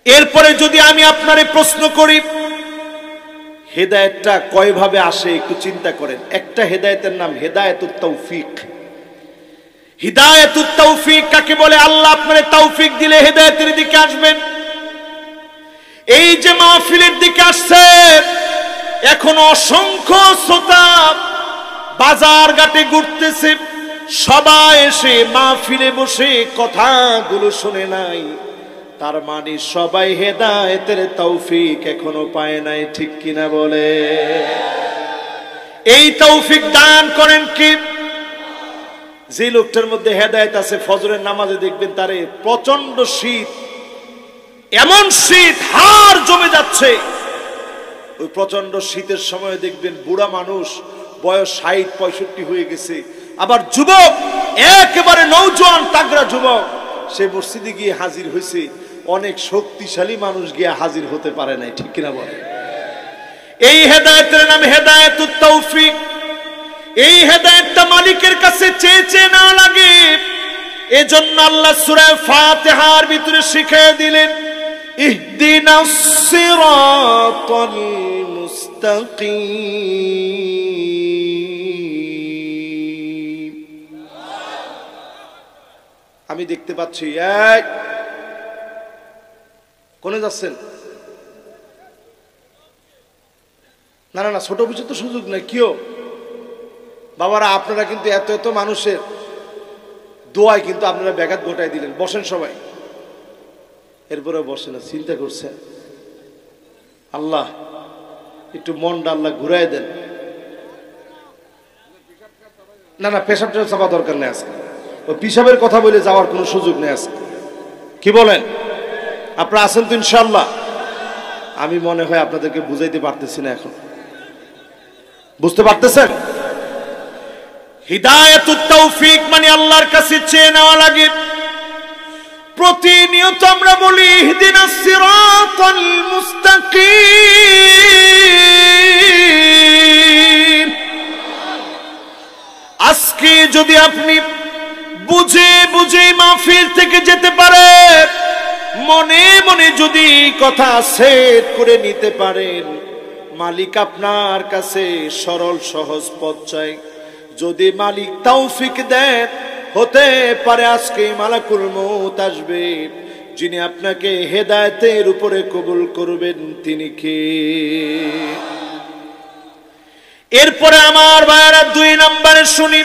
এরপরে যদি আমি আপনারে প্রশ্ন করি, হেদায়েতটা কয় ভাবে আসে একটু চিন্তা করেন। একটা হেদায়েতের নাম হেদায়েতুত তৌফিক। হিদায়াতুত তৌফিক কাকে বলে? আল্লাহ আপনারে তৌফিক দিলে হেদায়েতের দিকে আসবেন। এই যে মাহফিলের দিকে আসছে, এখন অসংখ্য শ্রোতা বাজার ঘাটে ঘুরতেছে, সবাই এসে মাহফিলে বসে কথাগুলো শুনে নাই, তার মানে সবাই হেদায়েতের তৌফিক এখনো পায় নাই, ঠিক কিনা বলে? এই তৌফিক দান করেন কি? যে লোকটার মধ্যে হেদায়েত আছে, ফজরের নামাজে দেখবেন তারে প্রচন্ড শীত, এমন শীত হাড় জমে যাচ্ছে, ওই প্রচন্ড শীতের সময় দেখবেন বুড়া মানুষ বয়স ৬০-৬৫ হয়ে গেছে, আবার যুবক একেবারে নওজোয়ান তাগড়া যুবক সে মসজিদে গিয়ে হাজির হয়েছে, অনেক শক্তিশালী মানুষ গিয়ে হাজির হতে পারে নাই, ঠিক কিনা বলে? এই হেদায়েতের নাম হেদায়েতুত তৌফিক। এই হেদায়েতটা মালিকের কাছে চেয়ে চেয়ে না লাগে, এজন্য আল্লাহ সূরা ফাতিহার ভিতরে শিখিয়ে দিলেন, ইহদিনাস সিরাতাল মুস্তাকিম। আমি দেখতে পাচ্ছি এই কোনে যাচ্ছেন? না না না, ছোট কিছু তো সুযোগ নাই। কিও বাবারা, আপনারা কিন্তু এত এত মানুষের দোয়ায় কিন্তু আপনারা ব্যাঘাত ঘটাই দিলেন। বসেন সবাই, এরপরে বসেন না, চিন্তা করছেন আল্লাহ একটু মনটা আল্লাহ ঘুরাই দেন। না না, পেশাবটা চাপা দরকার নেই আজকে, ওই পিসাবের কথা বলে যাওয়ার কোনো সুযোগ নেই আজকে। কি বলেন? আপনারা আছেন তো ইনশাআল্লাহ? আমি মনে হয় আপনাদেরকে বুঝাইতে পারতেছি না, এখন বুঝতে পারতেছেন? হিদায়াতুত তৌফিক মানে আল্লাহর কাছে চেয়ে নেওয়া লাগে। প্রতিনিয়ত আমরা বলি ইহদিনাস সিরাতাল মুস্তাকিম। আজকে যদি আপনি বুঝে বুঝে মাহফিল থেকে যেতে পারেন, মনে মনে যদি কথা সেট করে নিতে পারেন, মালিক আপনার কাছে সরল সহজ পথ চাই। যদি মালিক তৌফিক দেন, হতে পারে আজকে মালাকুল মউত আসবে, যিনি আপনাকে হেদায়েতের উপরে কবুল করবেন। তিনি কে? এরপরে আমার ভাইরা ২ নম্বরে শুনি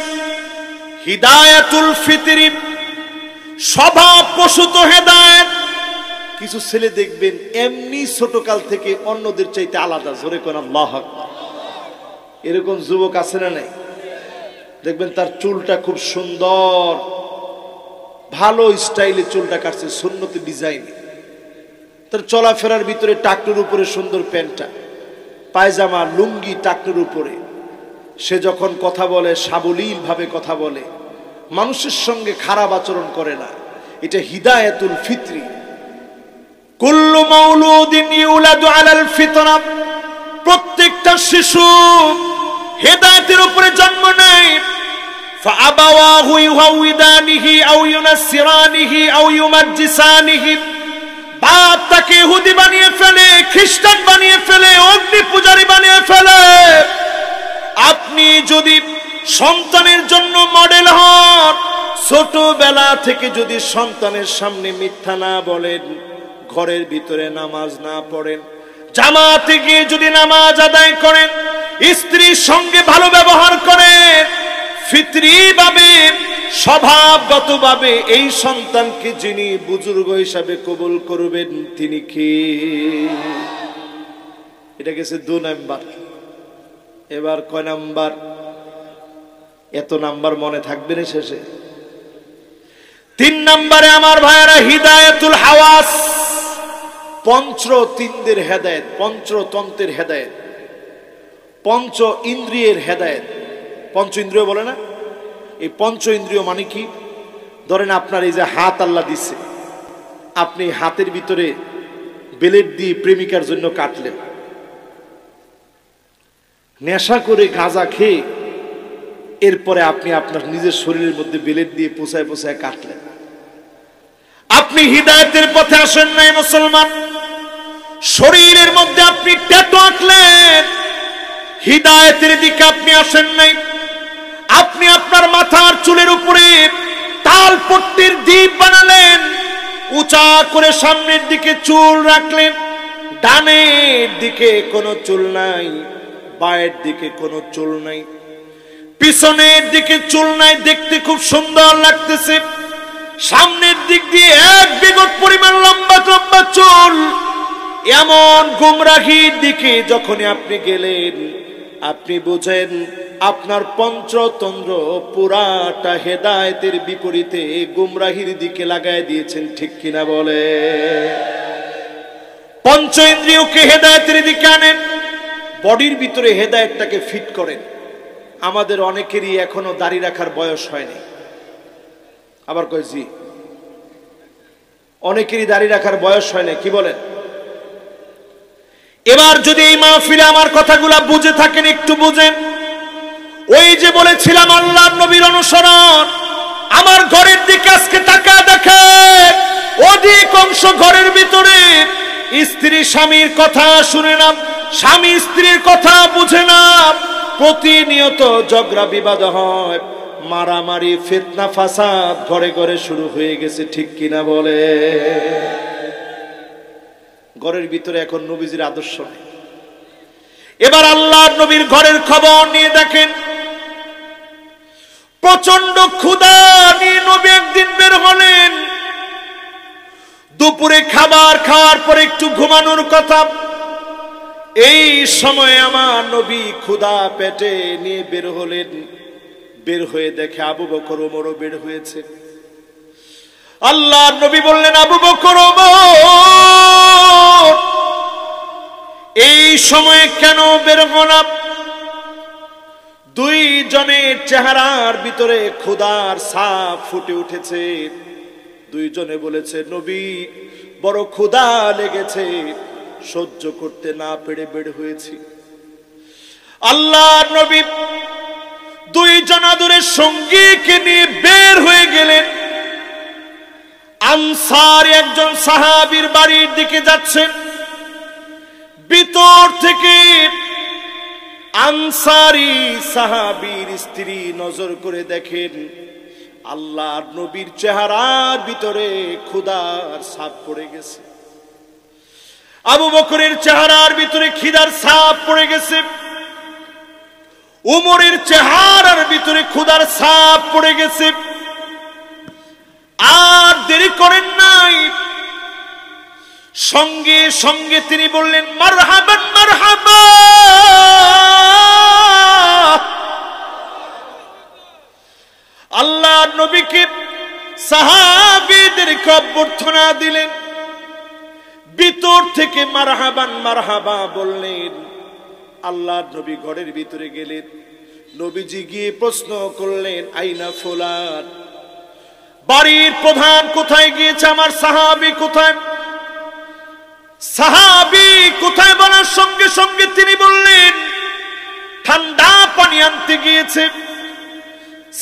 হিদায়াতুল ফিতরি, স্বভাবপ্রসূত হেদায়েত। কিছু ছেলে দেখবেন এমনি ছোটকাল থেকে অন্যদের চাইতে আলাদা, জোরে কোন আল্লাহু আকবার। এরকম যুবক আছে না নাই? দেখবেন তার চুলটা খুব সুন্দর, ভালো স্টাইলে চুলটা কাটছে, সুন্নতি ডিজাইনে। তার চলাফেরার ভিতরে টাকনুর উপরে সুন্দর প্যান্টটা, পায়জামা লুঙ্গি টাকনুর উপরে। সে যখন কথা বলে সাবলীল ভাবে কথা বলে, মানুষের সঙ্গে খারাপ আচরণ করে না। এটা হিদায়াতুল ফিতরি। কুল্লু মাউলুদিন ইউলাদু আলাল ফিতরা, প্রত্যেকটা শিশু হেদায়েতের উপরে জন্ম নেয়। ফাআবাওয়াহু ইউহাউদানিহি আও ইউনাসসিরানিহি আও ইউমাজ্জিসানিহি, বাপ তাকে ইহুদি বানিয়ে ফেলে, খ্রিস্টান বানিয়ে ফেলে, অগ্নি পূজারী বানিয়ে ফেলে। আপনি যদি সন্তানের জন্য মডেল হন, ছোটবেলা থেকে যদি সন্তানের সামনে মিথ্যা না বলেন, ঘরের ভিতরে নামাজ না পড়েন, জামাতে গিয়ে যদি নামাজ আদায় করেন, স্ত্রীর সঙ্গে ভালো ব্যবহার করেন, ফিতরি ভাবে স্বভাবগতভাবে এই সন্তানকে যিনি বুজুর্গ হিসাবে কবুল করবেন, তিনি কে? এটা গেছে ২ নাম্বার। এবার কয় নাম্বার? এত নাম্বার মনে থাকবে না শেষে। ৩ নম্বরে আমার ভাইয়েরা হিদায়াতুল হাওয়াস, পঞ্চতন্ত্রের হেদায়েত, পঞ্চতন্ত্রের হেদায়েত, পঞ্চ ইন্দ্রিয়ের হেদায়েত। পঞ্চ ইন্দ্রিয় বলে না? এই পঞ্চ ইন্দ্রিয় মানে কি? ধরেন আপনার এই যে হাত আল্লাহ দিচ্ছে, আপনি হাতের ভিতরে বেলেট দিয়ে প্রেমিকার জন্য কাটলেন, নেশা করে গাঁজা খেয়ে এরপরে আপনি আপনার নিজের শরীরের মধ্যে বেলেট দিয়ে পোছায় পোছায় কাটলেন। আপনি হিদায়াতের পথে আসেন নাই মুসলমান। শরীরের মধ্যে আপনি ট্যাটু আঁকলেন, হিদায়াতের দিকে আপনি আসেন নাই। আপনি আপনার মাথার চুলের উপরে তালপট্টির দ্বীপ বানালেন, উঁচা করে সামনের দিকে চুল রাখলেন, ডানের দিকে কোনো চুল নাই, বায়ের দিকে কোনো চুল নাই, পিছনের দিকে চুল নাই, দেখতে খুব সুন্দর লাগতেছে। সামনের দিক দিয়ে এক বিঘত পরিমাণ লম্বা লম্বা চুল। এমন গুমরাহির দিকে যখনই আপনি গেলেন, আপনি বুঝেন আপনার পঞ্চতন্ত্র পুরাটা হেদায়েতের বিপরীতে গুমরাহির দিকে লাগাই দিয়েছেন, ঠিক কিনা বলে? পঞ্চ ইন্দ্রিয়কে হেদায়েতের দিকে আনেন, বডির ভিতরে হেদায়েতটাকে ফিট করেন। আমাদের অনেকেরই এখনো দাড়ি রাখার বয়স হয়নি। আবার কই জি, অনেকেরই দাড়ি রাখার বয়স হয় না, কি বলেন? এবার যদি এই মাহফিলে আমার কথাগুলা বুঝে থাকেন, একটু বুঝেন। ওই যে বলেছিলাম আল্লাহর নবীর অনুসরণ, আমার ঘরের দিকে আজকে তাকা দেখেন, অধিক অংশ ঘরের ভিতরে স্ত্রী স্বামীর কথা শুনে না, স্বামী স্ত্রীর কথা বুঝে না, প্রতিনিয়ত ঝগড়া বিবাদ হয়, মারামারি ফিতনা ফাসাদ ঘরে ঘরে শুরু হয়ে গেছে, ঠিক কিনা বলে? ঘরের ভিতরে এখন নবীজির আদর্শ নেই। এবার আল্লাহর নবীর ঘরের খবর নিয়ে দেখেন, প্রচন্ড ক্ষুধা নিয়ে নবী একদিন বের হলেন। দুপুরে খাবার খাওয়ার পরে একটু ঘুমানোর কথা। এই সময় আমার নবী ক্ষুধা পেটে নিয়ে বের হলেন। বের হয়ে দেখে আবু বকর ওমরও বের হয়েছে। আল্লাহর নবী বললেন, আবু বকর ওমর এই সময়ে কেন বের হলা? দুই জনের চেহারার ভিতরে ক্ষুধার ছাপ ফুটে উঠেছে। দুইজনে বলেছে, নবী বড় ক্ষুধা লেগেছে, সহ্য করতে না পেরে বের হয়েছি। আল্লাহর নবী দুই জনাদুরের সঙ্গীকে নিয়ে বের হয়ে গেলেন। আনসার একজন সাহাবীর বাড়ির দিকে যাচ্ছেন। ভিতর থেকে আনসারি সাহাবীর স্ত্রী নজর করে দেখেন আল্লাহর নবীর চেহারার ভিতরে ক্ষুধার ছাপ পড়ে গেছে। আবু বকরের চেহারার ভিতরে খিদার ছাপ পড়ে গেছে। উমরের চেহারার ভিতরে ক্ষুধার ছাপ পড়ে গেছে। আর দেরি করেন নাই, সঙ্গে সঙ্গে তিনি বললেন, মারহাবান মারহাবা। আল্লাহর নবীকে সাহাবীদেরকে অভ্যর্থনা দিলেন। ভিতর থেকে মারহাবান মারহাবা বললেন। আল্লাহর নবী ঘরের ভিতরে গেলেন। নবীজি গিয়ে প্রশ্ন করলেন, আইনা ফুলান, বাড়ির প্রধান কোথায় গিয়েছে? আমার সাহাবী কোথায়? সাহাবী কোথায় বলার সঙ্গে সঙ্গে তিনি বললেন, ঠান্ডা পানি আনতে গিয়েছে।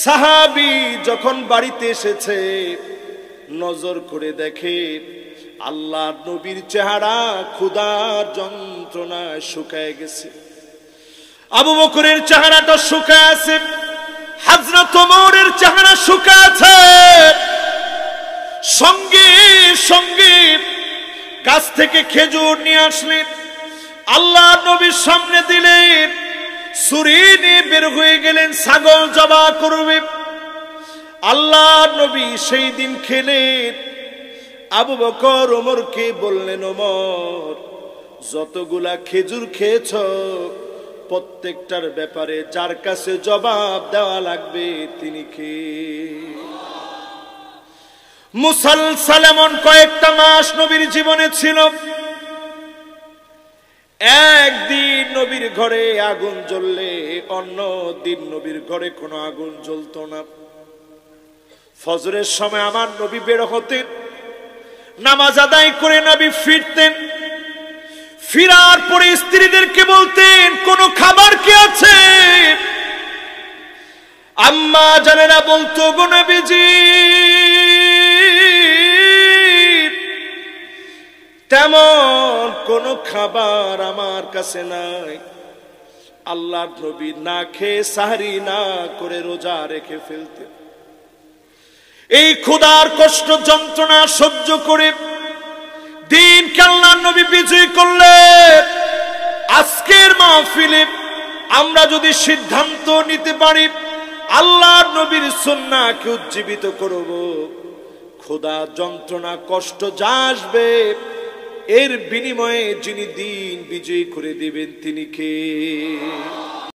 সাহাবী যখন বাড়িতে এসেছে, নজর করে দেখে আল্লাহর নবীর চেহারা ক্ষুধার যন্ত্রণায় শুকায় গেছে। আবু বকরের চেহারাটা শুকায় আছে, হযরত ওমরের চেহারা শুকায় আছে। সঙ্গে সঙ্গে গাছ থেকে খেজুর নিয়ে আসলেন, আল্লাহর নবীর সামনে দিলেন। ছুরি নিয়ে বের হয়ে গেলেন, ছাগল জবাই করবে। আল্লাহর নবী সেই দিন খেলেন। আবু বকর ওমরকে বললেন, ওমর যতগুলা খেজুর খেয়েছ প্রত্যেকটার ব্যাপারে যার কাছে জবাব দেওয়া লাগবে তিনি কে? মুসালসাল এমন কয়েকটা মাস নবীর জীবনে ছিল। একদিন নবীর ঘরে আগুন জ্বললে অন্য দিন নবীর ঘরে কোনো আগুন জ্বলতো না। ফজরের সময় আমার নবী বের হতেন, নামাজ আদায় করে নবী ফিরতেন। ফিরার পরে স্ত্রীদেরকে বলতেন, কোনো খাবার কি আছে? আম্মা জানেরা বলতো, গো নবীজি তেমন কোন খাবার আমার কাছে নাই। আল্লাহর নবী না খেয়ে সাহরি না করে রোজা রেখে ফেলতেন। এই ক্ষুধার কষ্ট যন্ত্রণা সহ্য করে দিনকে আল্লাহর নবী বিজয় করলেন। আজকের মাহফিলে আমরা যদি সিদ্ধান্ত নিতে পারি আল্লাহর নবীর সুন্নাহকে উজ্জীবিত করব, ক্ষুধা যন্ত্রণা কষ্ট যা আসবে এর বিনিময়ে যিনি দিন বিজয়ী করে দিবেন তিনি কে?